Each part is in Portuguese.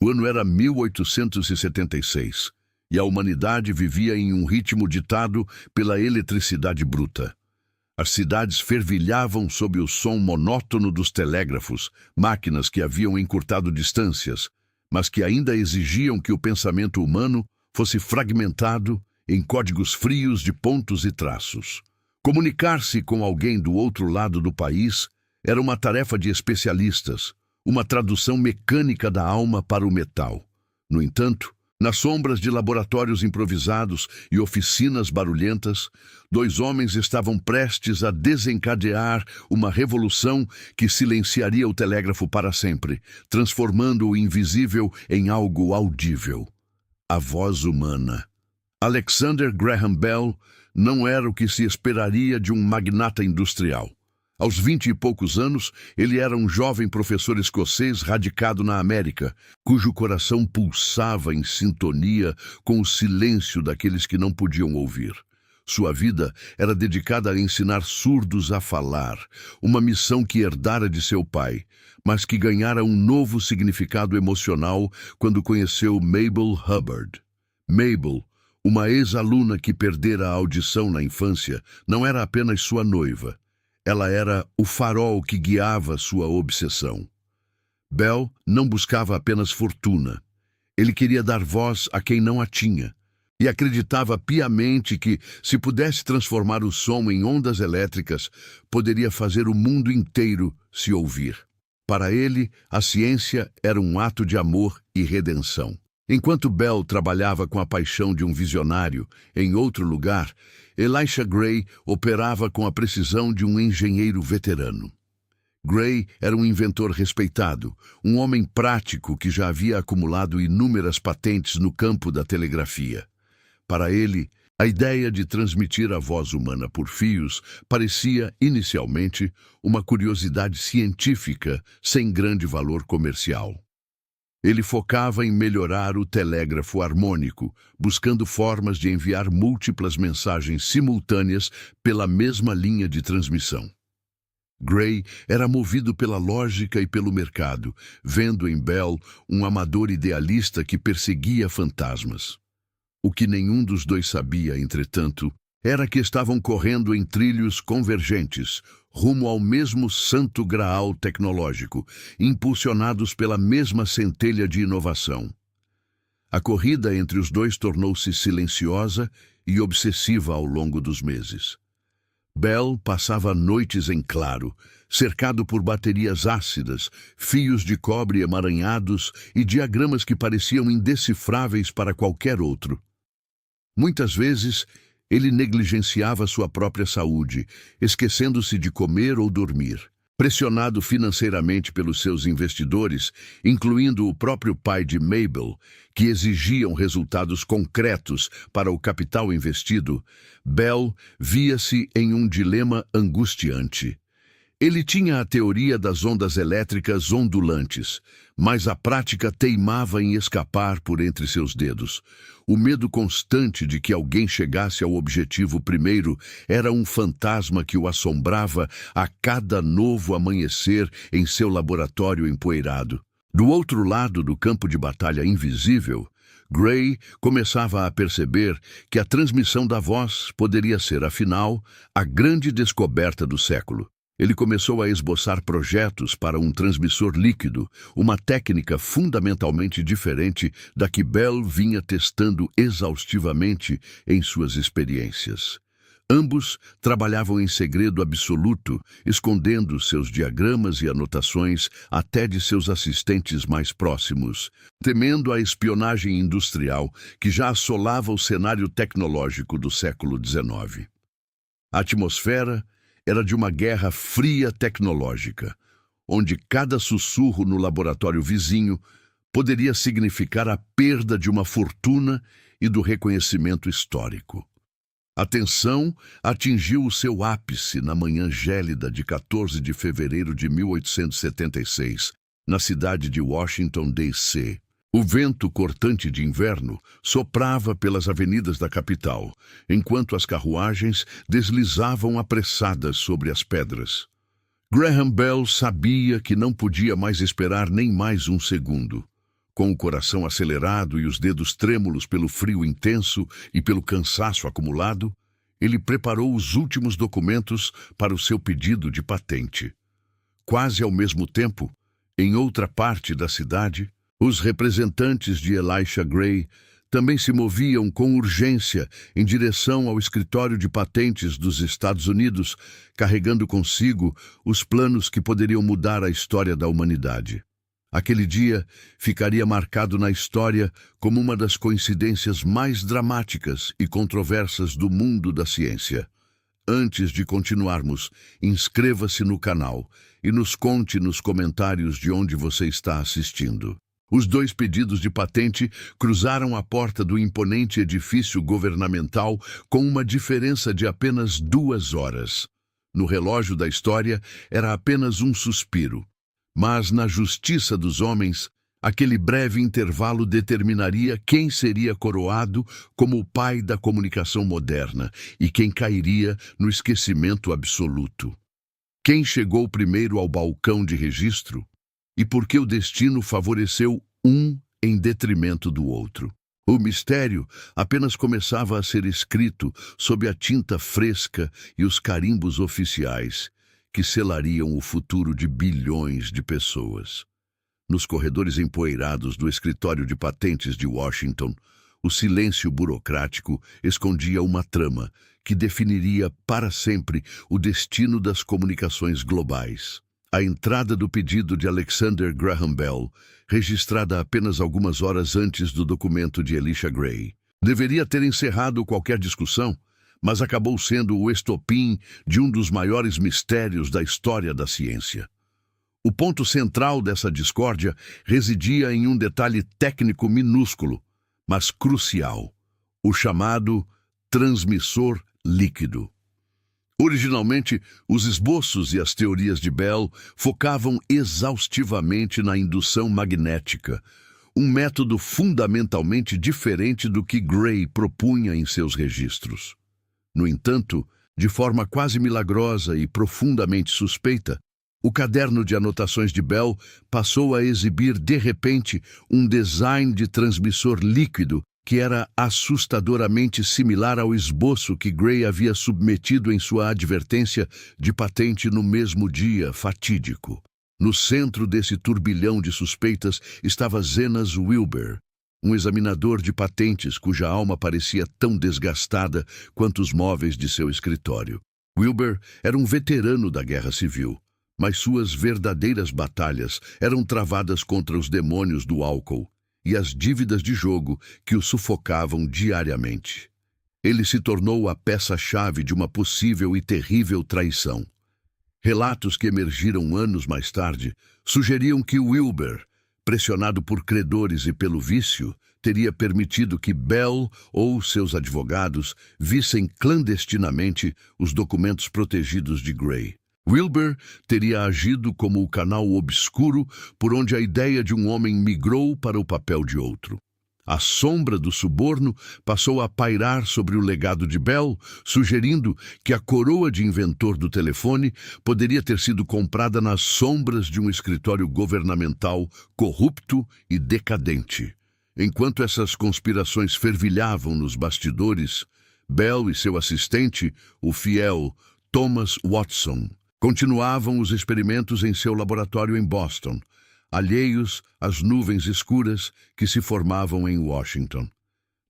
O ano era 1876 e a humanidade vivia em um ritmo ditado pela eletricidade bruta. As cidades fervilhavam sob o som monótono dos telégrafos, máquinas que haviam encurtado distâncias, mas que ainda exigiam que o pensamento humano fosse fragmentado em códigos frios de pontos e traços. Comunicar-se com alguém do outro lado do país era uma tarefa de especialistas, uma tradução mecânica da alma para o metal. No entanto, nas sombras de laboratórios improvisados e oficinas barulhentas, dois homens estavam prestes a desencadear uma revolução que silenciaria o telégrafo para sempre, transformando o invisível em algo audível. A voz humana. Alexander Graham Bell não era o que se esperaria de um magnata industrial. Aos 20 e poucos anos, ele era um jovem professor escocês radicado na América, cujo coração pulsava em sintonia com o silêncio daqueles que não podiam ouvir. Sua vida era dedicada a ensinar surdos a falar, uma missão que herdara de seu pai, mas que ganhara um novo significado emocional quando conheceu Mabel Hubbard. Mabel, uma ex-aluna que perdera a audição na infância, não era apenas sua noiva. Ela era o farol que guiava sua obsessão. Bell não buscava apenas fortuna. Ele queria dar voz a quem não a tinha, e acreditava piamente que, se pudesse transformar o som em ondas elétricas, poderia fazer o mundo inteiro se ouvir. Para ele, a ciência era um ato de amor e redenção. Enquanto Bell trabalhava com a paixão de um visionário em outro lugar, Elisha Gray operava com a precisão de um engenheiro veterano. Gray era um inventor respeitado, um homem prático que já havia acumulado inúmeras patentes no campo da telegrafia. Para ele, a ideia de transmitir a voz humana por fios parecia, inicialmente, uma curiosidade científica sem grande valor comercial. Ele focava em melhorar o telégrafo harmônico, buscando formas de enviar múltiplas mensagens simultâneas pela mesma linha de transmissão. Gray era movido pela lógica e pelo mercado, vendo em Bell um amador idealista que perseguia fantasmas. O que nenhum dos dois sabia, entretanto, era que estavam correndo em trilhos convergentes, rumo ao mesmo santo graal tecnológico, impulsionados pela mesma centelha de inovação. A corrida entre os dois tornou-se silenciosa e obsessiva ao longo dos meses. Bell passava noites em claro, cercado por baterias ácidas, fios de cobre emaranhados e diagramas que pareciam indecifráveis para qualquer outro. Muitas vezes, ele negligenciava sua própria saúde, esquecendo-se de comer ou dormir. Pressionado financeiramente pelos seus investidores, incluindo o próprio pai de Mabel, que exigiam resultados concretos para o capital investido, Bell via-se em um dilema angustiante. Ele tinha a teoria das ondas elétricas ondulantes, mas a prática teimava em escapar por entre seus dedos. O medo constante de que alguém chegasse ao objetivo primeiro era um fantasma que o assombrava a cada novo amanhecer em seu laboratório empoeirado. Do outro lado do campo de batalha invisível, Gray começava a perceber que a transmissão da voz poderia ser, afinal, a grande descoberta do século. Ele começou a esboçar projetos para um transmissor líquido, uma técnica fundamentalmente diferente da que Bell vinha testando exaustivamente em suas experiências. Ambos trabalhavam em segredo absoluto, escondendo seus diagramas e anotações até de seus assistentes mais próximos, temendo a espionagem industrial que já assolava o cenário tecnológico do século XIX. A atmosfera era de uma guerra fria tecnológica, onde cada sussurro no laboratório vizinho poderia significar a perda de uma fortuna e do reconhecimento histórico. A tensão atingiu o seu ápice na manhã gélida de 14 de fevereiro de 1876, na cidade de Washington, D.C. O vento cortante de inverno soprava pelas avenidas da capital, enquanto as carruagens deslizavam apressadas sobre as pedras. Graham Bell sabia que não podia mais esperar nem mais um segundo. Com o coração acelerado e os dedos trêmulos pelo frio intenso e pelo cansaço acumulado, ele preparou os últimos documentos para o seu pedido de patente. Quase ao mesmo tempo, em outra parte da cidade, os representantes de Elisha Gray também se moviam com urgência em direção ao escritório de patentes dos Estados Unidos, carregando consigo os planos que poderiam mudar a história da humanidade. Aquele dia ficaria marcado na história como uma das coincidências mais dramáticas e controversas do mundo da ciência. Antes de continuarmos, inscreva-se no canal e nos conte nos comentários de onde você está assistindo. Os dois pedidos de patente cruzaram a porta do imponente edifício governamental com uma diferença de apenas 2 horas. No relógio da história, era apenas um suspiro. Mas, na justiça dos homens, aquele breve intervalo determinaria quem seria coroado como o pai da comunicação moderna e quem cairia no esquecimento absoluto. Quem chegou primeiro ao balcão de registro e por que o destino favoreceu um em detrimento do outro. O mistério apenas começava a ser escrito sob a tinta fresca e os carimbos oficiais que selariam o futuro de bilhões de pessoas. Nos corredores empoeirados do escritório de patentes de Washington, o silêncio burocrático escondia uma trama que definiria para sempre o destino das comunicações globais. A entrada do pedido de Alexander Graham Bell, registrada apenas algumas horas antes do documento de Elisha Gray, deveria ter encerrado qualquer discussão, mas acabou sendo o estopim de um dos maiores mistérios da história da ciência. O ponto central dessa discórdia residia em um detalhe técnico minúsculo, mas crucial: o chamado transmissor líquido. Originalmente, os esboços e as teorias de Bell focavam exaustivamente na indução magnética, um método fundamentalmente diferente do que Gray propunha em seus registros. No entanto, de forma quase milagrosa e profundamente suspeita, o caderno de anotações de Bell passou a exibir de repente um design de transmissor líquido que era assustadoramente similar ao esboço que Gray havia submetido em sua advertência de patente no mesmo dia fatídico. No centro desse turbilhão de suspeitas estava Zenas Wilber, um examinador de patentes cuja alma parecia tão desgastada quanto os móveis de seu escritório. Wilber era um veterano da Guerra Civil, mas suas verdadeiras batalhas eram travadas contra os demônios do álcool e as dívidas de jogo que o sufocavam diariamente. Ele se tornou a peça-chave de uma possível e terrível traição. Relatos que emergiram anos mais tarde sugeriam que Wilber, pressionado por credores e pelo vício, teria permitido que Bell ou seus advogados vissem clandestinamente os documentos protegidos de Gray. Wilber teria agido como o canal obscuro por onde a ideia de um homem migrou para o papel de outro. A sombra do suborno passou a pairar sobre o legado de Bell, sugerindo que a coroa de inventor do telefone poderia ter sido comprada nas sombras de um escritório governamental corrupto e decadente. Enquanto essas conspirações fervilhavam nos bastidores, Bell e seu assistente, o fiel Thomas Watson, continuavam os experimentos em seu laboratório em Boston, alheios às nuvens escuras que se formavam em Washington.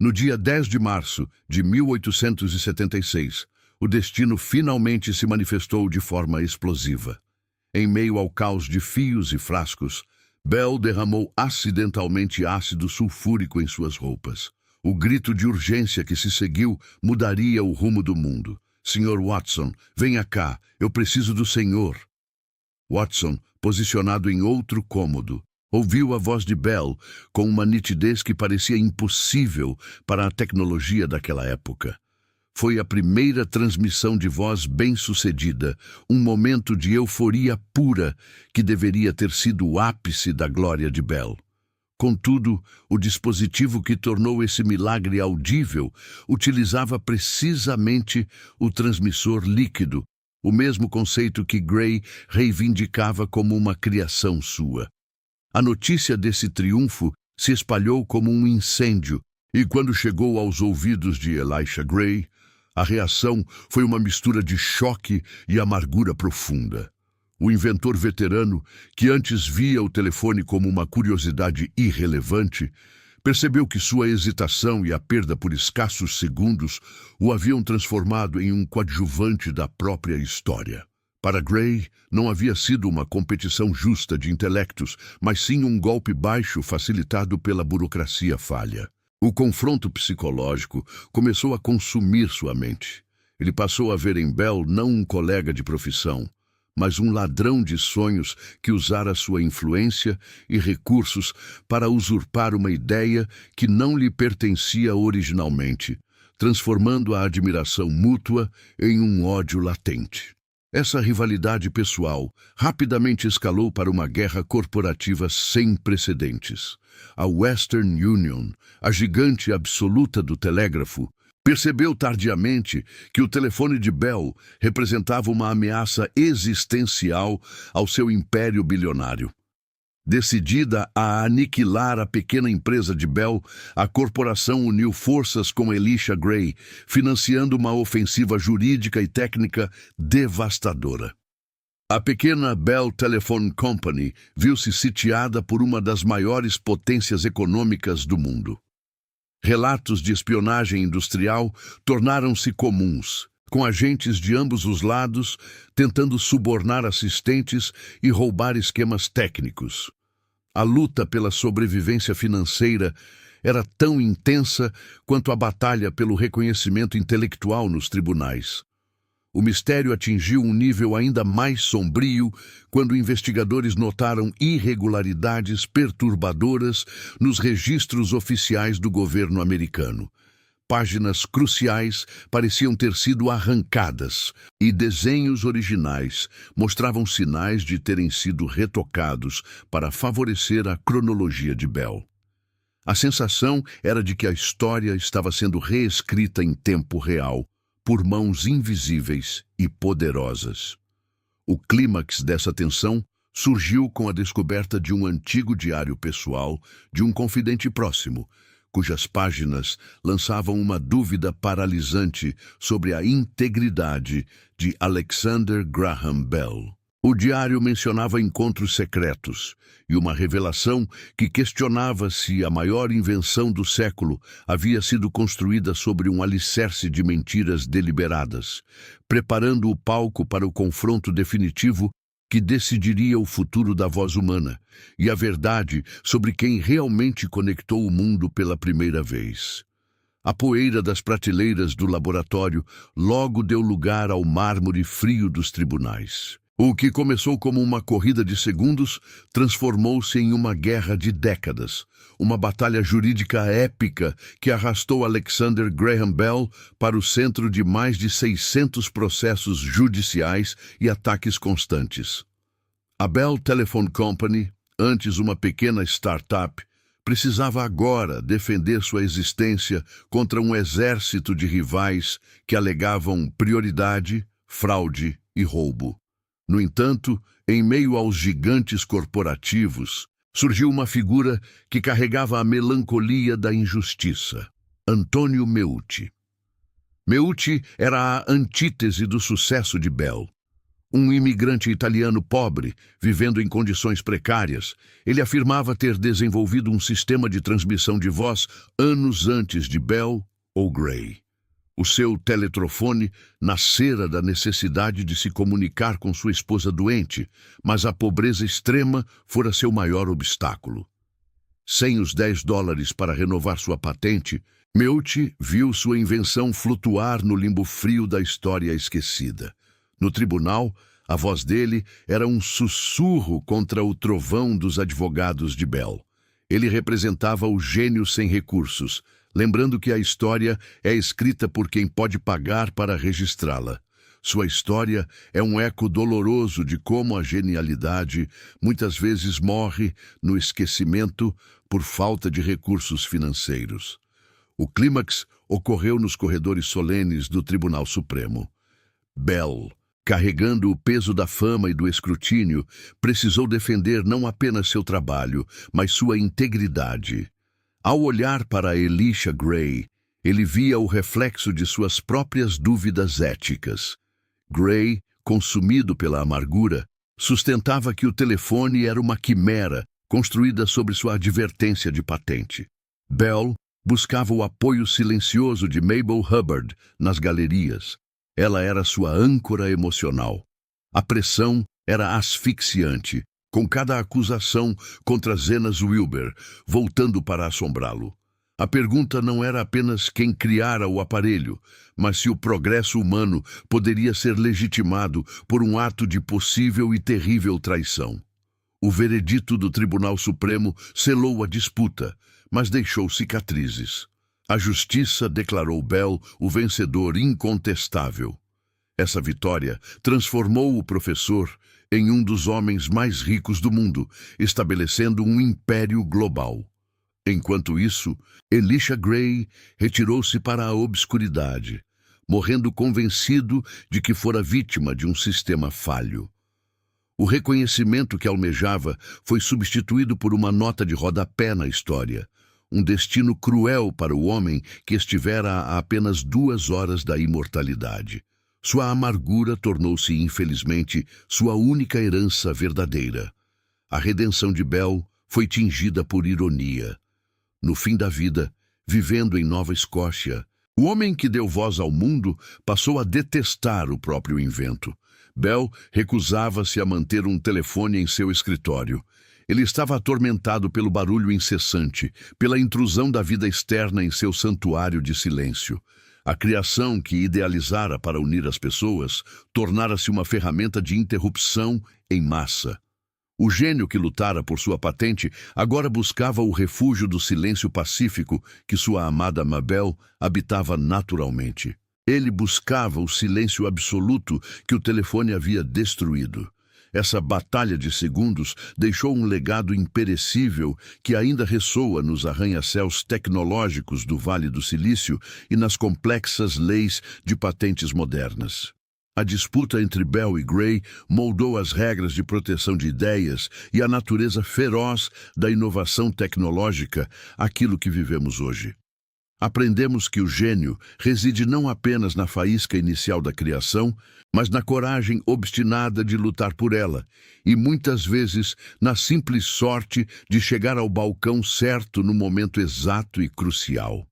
No dia 10 de março de 1876, o destino finalmente se manifestou de forma explosiva. Em meio ao caos de fios e frascos, Bell derramou acidentalmente ácido sulfúrico em suas roupas. O grito de urgência que se seguiu mudaria o rumo do mundo. Sr. Watson, venha cá, eu preciso do senhor. Watson, posicionado em outro cômodo, ouviu a voz de Bell com uma nitidez que parecia impossível para a tecnologia daquela época. Foi a primeira transmissão de voz bem-sucedida, um momento de euforia pura que deveria ter sido o ápice da glória de Bell. Contudo, o dispositivo que tornou esse milagre audível utilizava precisamente o transmissor líquido, o mesmo conceito que Gray reivindicava como uma criação sua. A notícia desse triunfo se espalhou como um incêndio, e quando chegou aos ouvidos de Elisha Gray, a reação foi uma mistura de choque e amargura profunda. O inventor veterano, que antes via o telefone como uma curiosidade irrelevante, percebeu que sua hesitação e a perda por escassos segundos o haviam transformado em um coadjuvante da própria história. Para Gray, não havia sido uma competição justa de intelectos, mas sim um golpe baixo facilitado pela burocracia falha. O confronto psicológico começou a consumir sua mente. Ele passou a ver em Bell não um colega de profissão, mas um ladrão de sonhos que usara sua influência e recursos para usurpar uma ideia que não lhe pertencia originalmente, transformando a admiração mútua em um ódio latente. Essa rivalidade pessoal rapidamente escalou para uma guerra corporativa sem precedentes. A Western Union, a gigante absoluta do telégrafo, percebeu tardiamente que o telefone de Bell representava uma ameaça existencial ao seu império bilionário. Decidida a aniquilar a pequena empresa de Bell, a corporação uniu forças com Elisha Gray, financiando uma ofensiva jurídica e técnica devastadora. A pequena Bell Telephone Company viu-se sitiada por uma das maiores potências econômicas do mundo. Relatos de espionagem industrial tornaram-se comuns, com agentes de ambos os lados tentando subornar assistentes e roubar esquemas técnicos. A luta pela sobrevivência financeira era tão intensa quanto a batalha pelo reconhecimento intelectual nos tribunais. O mistério atingiu um nível ainda mais sombrio quando investigadores notaram irregularidades perturbadoras nos registros oficiais do governo americano. Páginas cruciais pareciam ter sido arrancadas e desenhos originais mostravam sinais de terem sido retocados para favorecer a cronologia de Bell. A sensação era de que a história estava sendo reescrita em tempo real, por mãos invisíveis e poderosas. O clímax dessa tensão surgiu com a descoberta de um antigo diário pessoal de um confidente próximo, cujas páginas lançavam uma dúvida paralisante sobre a integridade de Alexander Graham Bell. O diário mencionava encontros secretos e uma revelação que questionava se a maior invenção do século havia sido construída sobre um alicerce de mentiras deliberadas, preparando o palco para o confronto definitivo que decidiria o futuro da voz humana e a verdade sobre quem realmente conectou o mundo pela primeira vez. A poeira das prateleiras do laboratório logo deu lugar ao mármore frio dos tribunais. O que começou como uma corrida de segundos transformou-se em uma guerra de décadas, uma batalha jurídica épica que arrastou Alexander Graham Bell para o centro de mais de 600 processos judiciais e ataques constantes. A Bell Telephone Company, antes uma pequena startup, precisava agora defender sua existência contra um exército de rivais que alegavam prioridade, fraude e roubo. No entanto, em meio aos gigantes corporativos, surgiu uma figura que carregava a melancolia da injustiça: Antonio Meucci. Meucci era a antítese do sucesso de Bell. Um imigrante italiano pobre, vivendo em condições precárias, ele afirmava ter desenvolvido um sistema de transmissão de voz anos antes de Bell ou Gray. O seu teletrofone nascera da necessidade de se comunicar com sua esposa doente, mas a pobreza extrema fora seu maior obstáculo. Sem os $10 para renovar sua patente, Meucci viu sua invenção flutuar no limbo frio da história esquecida. No tribunal, a voz dele era um sussurro contra o trovão dos advogados de Bell. Ele representava o gênio sem recursos, lembrando que a história é escrita por quem pode pagar para registrá-la. Sua história é um eco doloroso de como a genialidade muitas vezes morre no esquecimento por falta de recursos financeiros. O clímax ocorreu nos corredores solenes do Tribunal Supremo. Bell, Carregando o peso da fama e do escrutínio, precisou defender não apenas seu trabalho, mas sua integridade. Ao olhar para Elisha Gray, ele via o reflexo de suas próprias dúvidas éticas. Gray, consumido pela amargura, sustentava que o telefone era uma quimera construída sobre sua advertência de patente. Bell buscava o apoio silencioso de Mabel Hubbard nas galerias. Ela era sua âncora emocional. A pressão era asfixiante, com cada acusação contra Zenas Wilber voltando para assombrá-lo. A pergunta não era apenas quem criara o aparelho, mas se o progresso humano poderia ser legitimado por um ato de possível e terrível traição. O veredito do Tribunal Supremo selou a disputa, mas deixou cicatrizes. A justiça declarou Bell o vencedor incontestável. Essa vitória transformou o professor em um dos homens mais ricos do mundo, estabelecendo um império global. Enquanto isso, Elisha Gray retirou-se para a obscuridade, morrendo convencido de que fora vítima de um sistema falho. O reconhecimento que almejava foi substituído por uma nota de rodapé na história, um destino cruel para o homem que estivera a apenas 2 horas da imortalidade. Sua amargura tornou-se, infelizmente, sua única herança verdadeira. A redenção de Bell foi tingida por ironia. No fim da vida, vivendo em Nova Escócia, o homem que deu voz ao mundo passou a detestar o próprio invento. Bell recusava-se a manter um telefone em seu escritório. Ele estava atormentado pelo barulho incessante, pela intrusão da vida externa em seu santuário de silêncio. A criação que idealizara para unir as pessoas tornara-se uma ferramenta de interrupção em massa. O gênio que lutara por sua patente agora buscava o refúgio do silêncio pacífico que sua amada Mabel habitava naturalmente. Ele buscava o silêncio absoluto que o telefone havia destruído. Essa batalha de segundos deixou um legado imperecível que ainda ressoa nos arranha-céus tecnológicos do Vale do Silício e nas complexas leis de patentes modernas. A disputa entre Bell e Gray moldou as regras de proteção de ideias e a natureza feroz da inovação tecnológica, aquilo que vivemos hoje. Aprendemos que o gênio reside não apenas na faísca inicial da criação, mas na coragem obstinada de lutar por ela, e muitas vezes na simples sorte de chegar ao balcão certo no momento exato e crucial.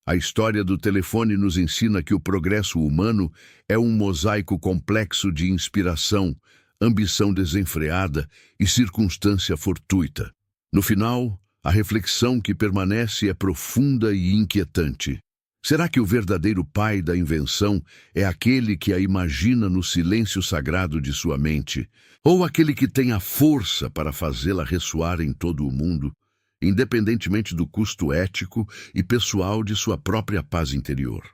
A história do telefone nos ensina que o progresso humano é um mosaico complexo de inspiração, ambição desenfreada e circunstância fortuita. No final, a reflexão que permanece é profunda e inquietante. Será que o verdadeiro pai da invenção é aquele que a imagina no silêncio sagrado de sua mente, ou aquele que tem a força para fazê-la ressoar em todo o mundo, independentemente do custo ético e pessoal de sua própria paz interior?